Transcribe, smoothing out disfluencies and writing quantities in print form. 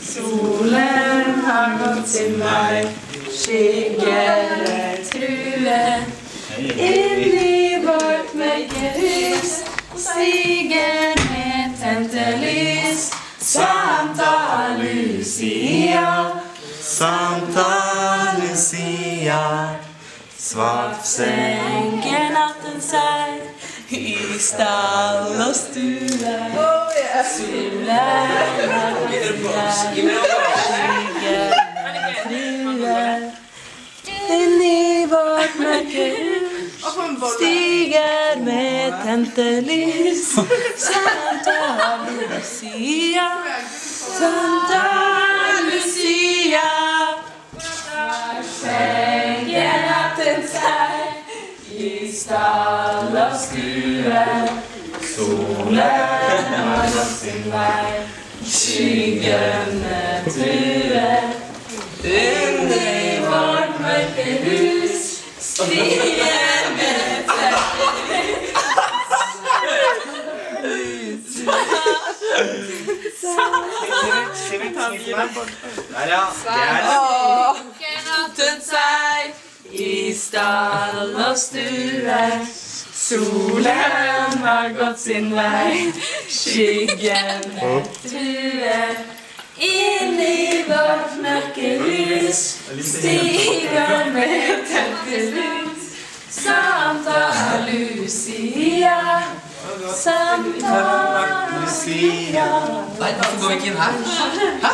Solen har gått sin vei, skyggen er true. Inn i vårt mørke hus stiger med tente lys. Santa Lucia, Santa Lucia, svakt senker natten seg i stall og stue. Solen har gått sin vei, skyggen er true. Inn i vårt mørke hus stiger med tente lys. Santa Lucia, Santa Lucia, senker natten seg i stall og stue. Solen har gått sin vei, skyggen er true. Inn i vårt mørke hus stiger med tente lys. Der, ja. Senker natten seg i stall og stue. Solen har gått sin vei, skyggen er true. Inn i vårt mørke hus stiger med tente lys. Santa Lucia, Santa Lucia. Nei, hvorfor går vi ikke inn her? Hæ?